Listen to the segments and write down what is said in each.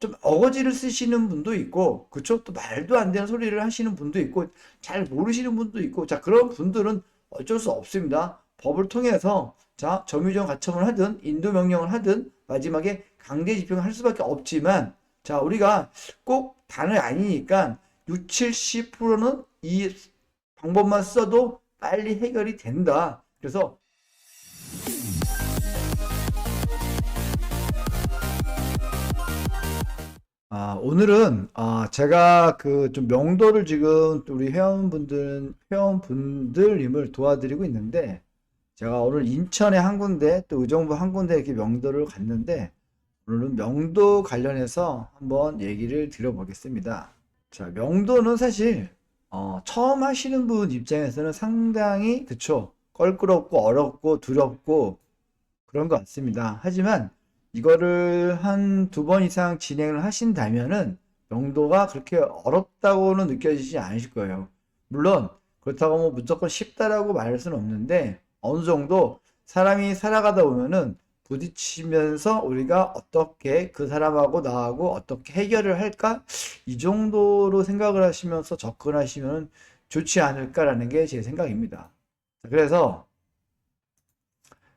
좀 어거지를 쓰시는 분도 있고, 그쵸? 또 말도 안 되는 소리를 하시는 분도 있고, 잘 모르시는 분도 있고, 자, 그런 분들은 어쩔 수 없습니다. 법을 통해서, 자, 점유정 가처분을 하든, 인도명령을 하든, 마지막에 강제 집행을 할 수밖에 없지만, 자, 우리가 꼭 다는 아니니까, 6, 70%는 이 방법만 써도 빨리 해결이 된다. 그래서 오늘은 제가 그 좀 명도를 지금 우리 회원분들님을 도와드리고 있는데, 제가 오늘 인천에 한 군데 또 의정부 한 군데 이렇게 명도를 갔는데, 오늘은 명도 관련해서 한번 얘기를 드려보겠습니다. 자, 명도는 사실 처음 하시는 분 입장에서는 상당히 그쵸, 껄끄럽고 어렵고 두렵고 그런 것 같습니다. 하지만 이거를 한 두 번 이상 진행을 하신다면은 명도가 그렇게 어렵다고는 느껴지지 않으실 거예요. 물론 그렇다고 뭐 무조건 쉽다라고 말할 수는 없는데, 어느 정도 사람이 살아가다 보면은 부딪히면서 우리가 어떻게 그 사람하고 나하고 어떻게 해결을 할까? 이 정도로 생각을 하시면서 접근하시면 좋지 않을까라는 게 제 생각입니다. 그래서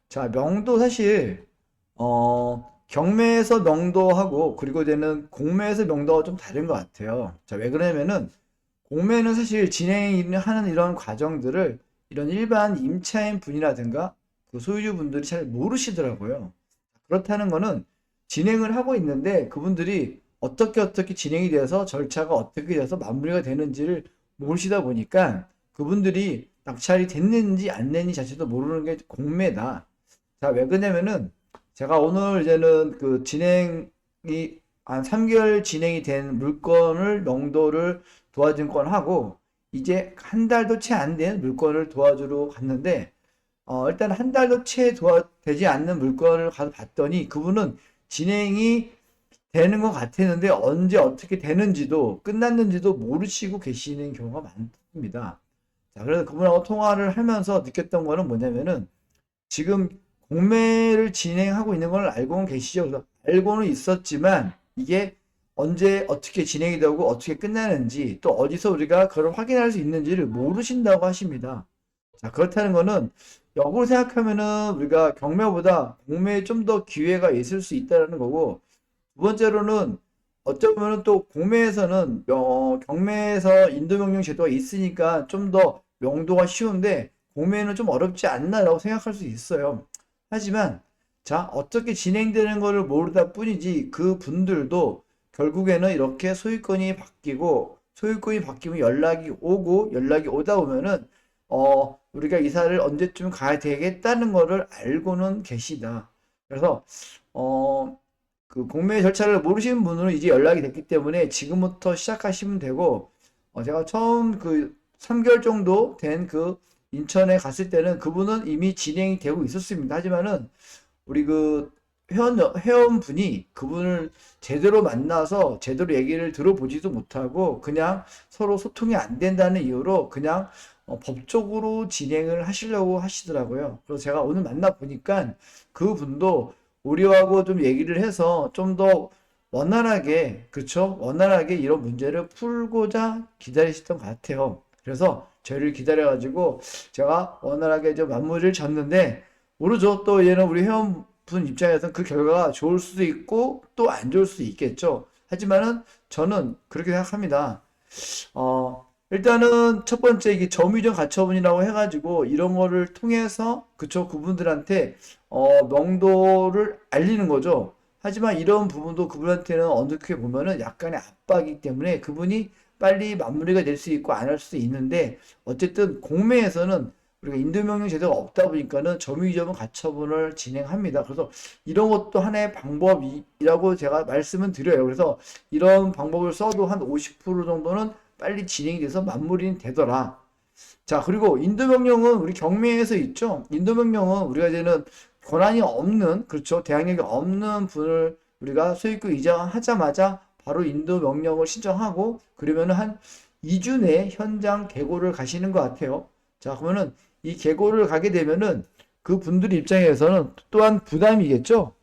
자, 명도 사실 경매에서 명도하고 그리고 이제는 공매에서 명도가 좀 다른 것 같아요. 자, 왜 그러냐면은 공매는 사실 진행하는 이런 과정들을 이런 일반 임차인 분이라든가 그 소유주분들이 잘 모르시더라고요. 그렇다는 거는 진행을 하고 있는데 그분들이 어떻게 진행이 돼서 절차가 어떻게 돼서 마무리가 되는지를 모르시다 보니까 그분들이 낙찰이 됐는지 안 됐는지 자체도 모르는 게 공매다. 자, 왜 그러냐면은 제가 오늘 이제는 그 진행이 한 3개월 진행이 된 물건을 명도를 도와준 건 하고, 이제 한 달도 채 안 된 물건을 도와주러 갔는데, 일단 한 달도 채 되지 않는 물건을 가서 봤더니 그분은 진행이 되는 것 같았는데 언제 어떻게 되는지도 끝났는지도 모르시고 계시는 경우가 많습니다. 자, 그래서 그분하고 통화를 하면서 느꼈던 거는 뭐냐면은 지금 공매를 진행하고 있는 걸 알고는 계시죠? 그래서 알고는 있었지만 이게 언제 어떻게 진행이 되고 어떻게 끝나는지 또 어디서 우리가 그걸 확인할 수 있는지를 모르신다고 하십니다. 자, 그렇다는 거는 역으로 생각하면은 우리가 경매보다 공매에 좀 더 기회가 있을 수 있다는 거고, 두 번째로는 어쩌면은 또 공매에서는 경매에서 인도명령 제도가 있으니까 좀 더 명도가 쉬운데 공매는 좀 어렵지 않나라고 생각할 수 있어요. 하지만 자, 어떻게 진행되는 것을 모르다 뿐이지 그 분들도 결국에는 이렇게 소유권이 바뀌면 연락이 오고 연락이 오다 보면은 우리가 이사를 언제쯤 가야 되겠다는 거를 알고는 계시다. 그래서 어 그 공매 절차를 모르시는 분은 이제 연락이 됐기 때문에 지금부터 시작하시면 되고, 제가 처음 그 3개월 정도 된 그 인천에 갔을 때는 그분은 이미 진행이 되고 있었습니다. 하지만은 우리 그 회원분이 그분을 제대로 만나서 제대로 얘기를 들어보지도 못하고 그냥 서로 소통이 안 된다는 이유로 그냥 법적으로 진행을 하시려고 하시더라고요. 그래서 제가 오늘 만나 보니까 그분도 우리하고 좀 얘기를 해서 좀 더 원활하게, 그쵸? 원활하게 이런 문제를 풀고자 기다리셨던 것 같아요. 그래서 저희를 기다려가지고 제가 원활하게 좀 마무리를 졌는데, 모르죠. 또 얘는 우리 회원분 입장에서는 그 결과가 좋을 수도 있고 또 안 좋을 수도 있겠죠. 하지만은 저는 그렇게 생각합니다. 일단은 첫 번째 이게 점유적 가처분이라고 해가지고 이런 거를 통해서 그쵸, 그분들한테 명도를 알리는 거죠. 하지만 이런 부분도 그분한테는 어떻게 보면은 약간의 압박이기 때문에 그분이 빨리 마무리가 될 수 있고 안 할 수도 있는데, 어쨌든 공매에서는 우리가 인도명령 제도가 없다 보니까는 점유이점은 가처분을 진행합니다. 그래서 이런 것도 하나의 방법이라고 제가 말씀을 드려요. 그래서 이런 방법을 써도 한 50% 정도는 빨리 진행이 돼서 마무리는 되더라. 자, 그리고 인도명령은 우리 경매에서 있죠. 인도명령은 우리가 이제는 권한이 없는, 그렇죠, 대항력이 없는 분을 우리가 소유권 이전하자마자 바로 인도명령을 신청하고 그러면은 한 2주 내에 현장 계고를 가시는 것 같아요. 자, 그러면은 이 계고를 가게 되면은 그 분들 입장에서는 또한 부담이겠죠.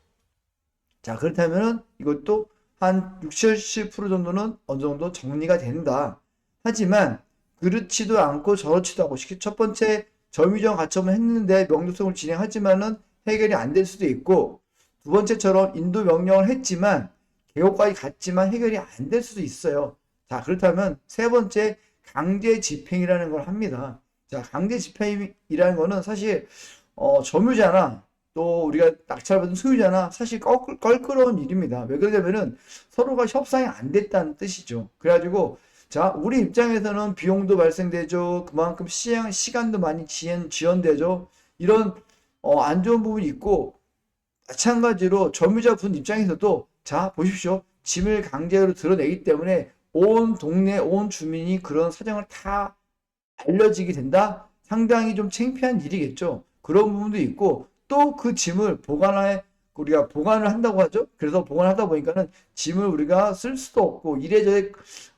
자, 그렇다면은 이것도 한 60, 70% 정도는 어느 정도 정리가 된다. 하지만 그렇지도 않고 저렇지도 않고 첫 번째 점유정 가처분 했는데 명도성을 진행하지만은 해결이 안 될 수도 있고 두 번째처럼 인도 명령을 했지만 개호까지 갔지만 해결이 안 될 수도 있어요. 자, 그렇다면 세 번째 강제 집행이라는 걸 합니다. 자, 강제 집행이라는 거는 사실 점유자나 또 우리가 낙찰받은 소유자나 사실 껄끄러운 일입니다. 왜 그러냐면은 서로가 협상이 안 됐다는 뜻이죠. 그래가지고 자, 우리 입장에서는 비용도 발생되죠. 그만큼 시간도 많이 지연되죠. 이런 안 좋은 부분이 있고 마찬가지로 점유자분 입장에서도 자, 보십시오. 짐을 강제로 드러내기 때문에 온 동네, 온 주민이 그런 사정을 다 알려지게 된다? 상당히 좀 창피한 일이겠죠. 그런 부분도 있고 또 그 짐을 우리가 보관을 한다고 하죠. 그래서 보관하다 보니까는 짐을 우리가 쓸 수도 없고 이래저래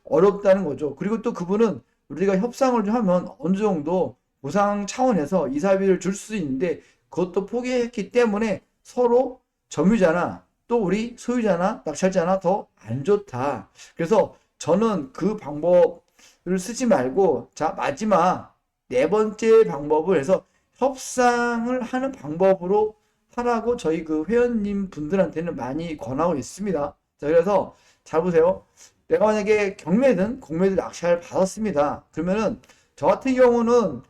어렵다는 거죠. 그리고 또 그분은 우리가 협상을 좀 하면 어느 정도 보상 차원에서 이사비를 줄 수 있는데 그것도 포기했기 때문에 서로 점유자나 또 우리 소유자나 낙찰자나 더 안 좋다. 그래서 저는 그 방법을 쓰지 말고 자, 마지막 네 번째 방법을 해서 협상을 하는 방법으로 하라고 저희 그 회원님 분들한테는 많이 권하고 있습니다. 자, 그래서 잘 보세요. 내가 만약에 경매든 공매든 낙찰 받았습니다. 그러면은 저 같은 경우는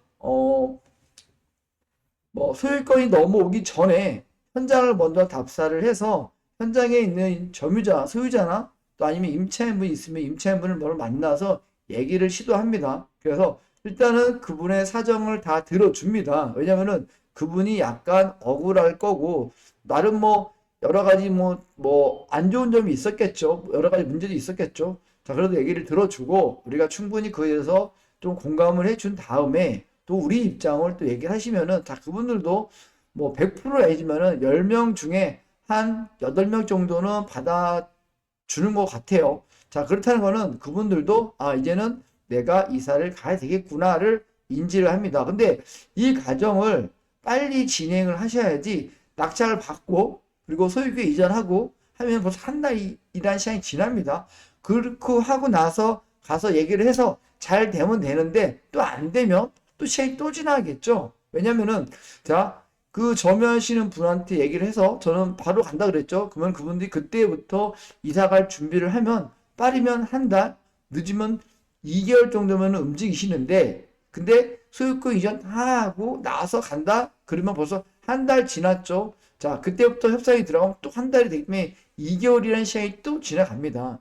뭐 소유권이 넘어오기 전에 현장을 먼저 답사를 해서 현장에 있는 점유자, 소유자나 또 아니면 임차인분이 있으면 임차인분을 먼저 만나서 얘기를 시도합니다. 그래서 일단은 그분의 사정을 다 들어줍니다. 왜냐면은 그분이 약간 억울할 거고 나름 뭐 여러 가지 뭐 안 좋은 점이 있었겠죠. 여러 가지 문제도 있었겠죠. 자, 그래도 얘기를 들어주고 우리가 충분히 그에 대해서 좀 공감을 해준 다음에 또 우리 입장을 또 얘기를 하시면은 자, 그분들도 뭐 100% 아니지만은 10명 중에 한 8명 정도는 받아주는 것 같아요. 자, 그렇다는 거는 그분들도 아, 이제는 내가 이사를 가야 되겠구나를 인지를 합니다. 근데 이 과정을 빨리 진행을 하셔야지 낙찰을 받고 그리고 소유권 이전하고 하면 벌써 한 달이라는 시간이 지납니다. 그렇고 하고 나서 가서 얘기를 해서 잘 되면 되는데 또 안 되면 또 시간이 또 지나겠죠. 왜냐면은 자, 그 점유하시는 분한테 얘기를 해서 저는 바로 간다 그랬죠. 그러면 그분들이 그때부터 이사 갈 준비를 하면 빠르면 한 달, 늦으면 2개월 정도면 움직이시는데 근데 소유권 이전 하고 나서 간다? 그러면 벌써 한 달 지났죠. 자, 그때부터 협상이 들어가면 또 한 달이 되면 2개월이라는 시간이 또 지나갑니다.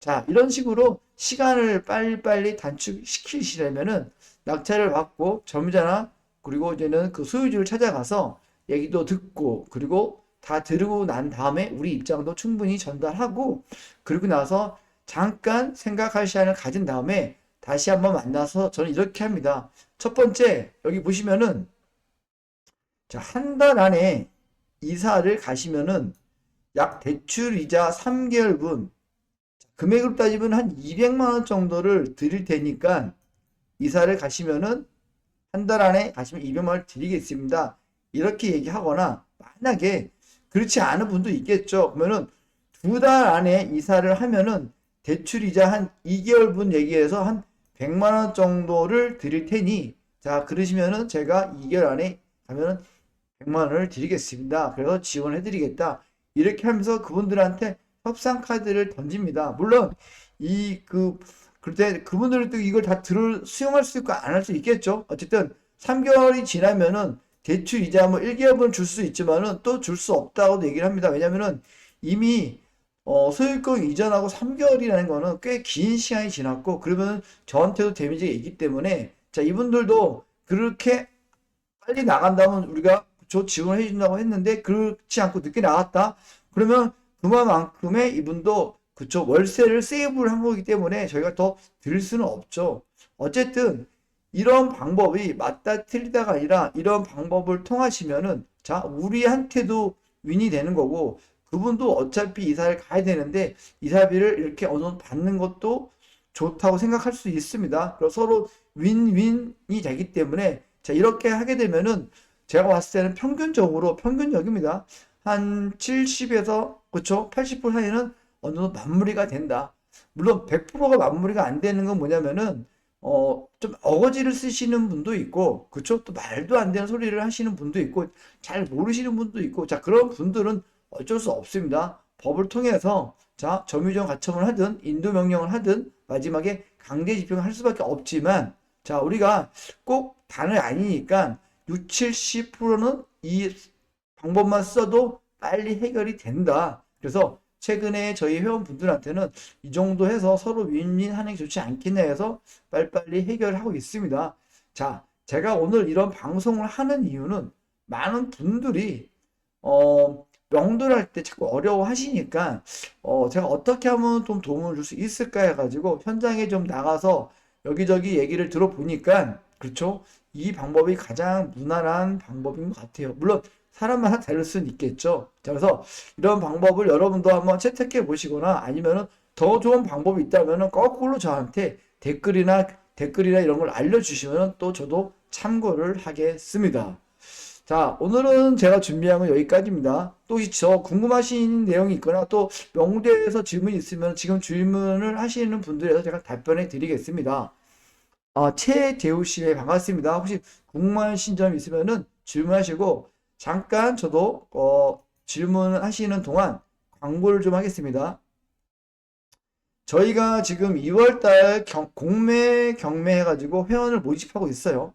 자, 이런 식으로 시간을 빨리빨리 단축시키시려면은 낙찰을 받고 점유자나 그리고 이제는 그 소유주를 찾아가서 얘기도 듣고 그리고 다 들고 난 다음에 우리 입장도 충분히 전달하고 그리고 나서 잠깐 생각할 시간을 가진 다음에 다시 한번 만나서 저는 이렇게 합니다. 첫 번째, 여기 보시면은 자, 한 달 안에 이사를 가시면은 약 대출이자 3개월분 금액으로 따지면 한 200만 원 정도를 드릴 테니까 이사를 가시면은 한 달 안에 가시면 200만 원 드리겠습니다. 이렇게 얘기하거나 만약에 그렇지 않은 분도 있겠죠. 그러면은 두 달 안에 이사를 하면은 대출이자 한 2개월분 얘기해서 한 100만 원 정도를 드릴 테니 자, 그러시면은 제가 2개월 안에 가면은 100만 원을 드리겠습니다. 그래서 지원해 드리겠다. 이렇게 하면서 그분들한테 협상 카드를 던집니다. 물론 그때 그분들도 이걸 다 수용할 수 있고 안 할 수 있겠죠. 어쨌든 3개월이 지나면은 대출 이자 뭐 1개월분 줄 수 있지만은 또 줄 수 없다고 얘기를 합니다. 왜냐면은 이미 소유권 이전하고 3개월이라는 거는 꽤 긴 시간이 지났고 그러면 저한테도 데미지가 있기 때문에 자, 이분들도 그렇게 빨리 나간다면 우리가 저 지원해 준다고 했는데 그렇지 않고 늦게 나갔다. 그러면 그만큼의 이분도 그쵸 월세를 세이브를 한 거기 때문에 저희가 더 드릴 수는 없죠. 어쨌든 이런 방법이 맞다 틀리다가 아니라 이런 방법을 통하시면은 자, 우리한테도 윈이 되는 거고 그분도 어차피 이사를 가야 되는데 이사비를 이렇게 어느 정도 받는 것도 좋다고 생각할 수 있습니다. 그래서 서로 윈윈이 되기 때문에 자, 이렇게 하게 되면은 제가 봤을 때는 평균적입니다. 한 70에서 그쵸 80% 사이는 어느 정도 마무리가 된다. 물론 100%가 마무리가 안 되는 건 뭐냐면은 좀 어거지를 쓰시는 분도 있고, 그쵸? 또 말도 안 되는 소리를 하시는 분도 있고, 잘 모르시는 분도 있고, 자, 그런 분들은 어쩔 수 없습니다. 법을 통해서, 자, 점유적 가처분을 하든, 인도명령을 하든, 마지막에 강제 집행을 할 수밖에 없지만, 자, 우리가 꼭 다는 아니니까, 6, 70%는 이 방법만 써도 빨리 해결이 된다. 그래서 최근에 저희 회원분들한테는 이 정도 해서 서로 윈윈하는 게 좋지 않겠냐 해서 빨리빨리 해결하고 있습니다. 자, 제가 오늘 이런 방송을 하는 이유는 많은 분들이 명도할 때 자꾸 어려워 하시니까 제가 어떻게 하면 좀 도움을 줄 수 있을까 해가지고 현장에 좀 나가서 여기저기 얘기를 들어보니까 그렇죠? 이 방법이 가장 무난한 방법인 것 같아요. 물론 사람마다 다를 수는 있겠죠. 자, 그래서 이런 방법을 여러분도 한번 채택해 보시거나 아니면은 더 좋은 방법이 있다면은 거꾸로 저한테 댓글이나 이런 걸 알려주시면 또 저도 참고를 하겠습니다. 자, 오늘은 제가 준비한 건 여기까지입니다. 또 저 궁금하신 내용이 있거나 또 명대에서 질문이 있으면 지금 질문을 하시는 분들에서 제가 답변해 드리겠습니다. 최대우 씨, 반갑습니다. 혹시 궁금하신 점 있으면은 질문하시고, 잠깐 저도, 질문하시는 동안 광고를 좀 하겠습니다. 저희가 지금 2월달 공매 경매 해가지고 회원을 모집하고 있어요.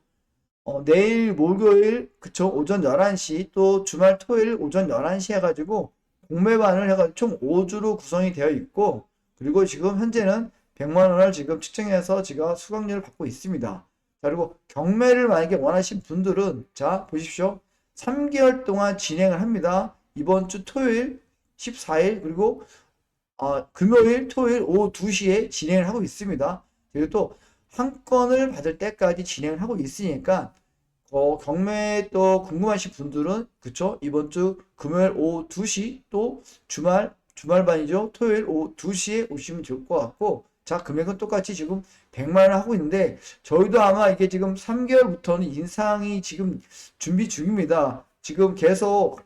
내일 목요일, 그쵸, 오전 11시, 또 주말 토요일 오전 11시 해가지고 공매반을 해가지고 총 5주로 구성이 되어 있고, 그리고 지금 현재는 100만 원을 지금 측정해서 제가 수강료를 받고 있습니다. 자, 그리고 경매를 만약에 원하신 분들은, 자, 보십시오. 3개월 동안 진행을 합니다. 이번 주 토요일, 14일, 그리고 금요일, 토요일 오후 2시에 진행을 하고 있습니다. 그리고 또 한 건을 받을 때까지 진행을 하고 있으니까 경매 또 궁금하신 분들은 그쵸? 이번 주 금요일 오후 2시 또 주말반이죠. 토요일 오후 2시에 오시면 좋을 것 같고 자, 금액은 똑같이 지금 100만 원 하고 있는데 저희도 아마 이게 지금 3개월부터는 인상이 지금 준비 중입니다. 지금 계속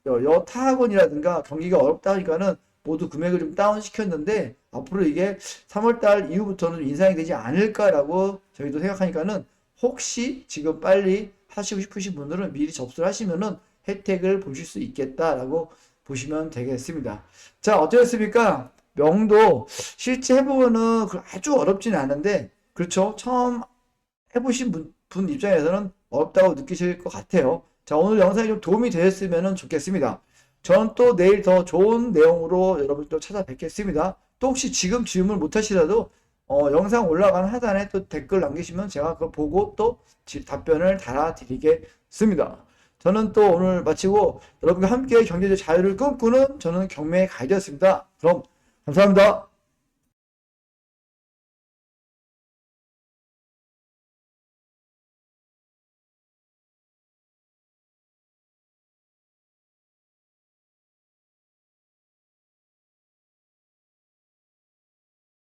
여타학원이라든가 경기가 어렵다 하니까는 모두 금액을 좀 다운 시켰는데 앞으로 이게 3월달 이후부터는 인상이 되지 않을까라고 저희도 생각하니까는 혹시 지금 빨리 하시고 싶으신 분들은 미리 접수를 하시면은 혜택을 보실 수 있겠다라고 보시면 되겠습니다. 자, 어떠셨습니까? 명도 실제 해보면은 아주 어렵지는 않은데 그렇죠? 처음 해보신 분 입장에서는 어렵다고 느끼실 것 같아요. 자, 오늘 영상이 좀 도움이 되었으면 좋겠습니다. 저는 또 내일 더 좋은 내용으로 여러분들 찾아뵙겠습니다. 또 혹시 지금 질문 못 하시더라도 영상 올라가는 하단에 또 댓글 남기시면 제가 그거 보고 또 답변을 달아드리겠습니다. 저는 또 오늘 마치고 여러분과 함께 경제적 자유를 꿈꾸는 저는 경매 가이드였습니다. 그럼 감사합니다.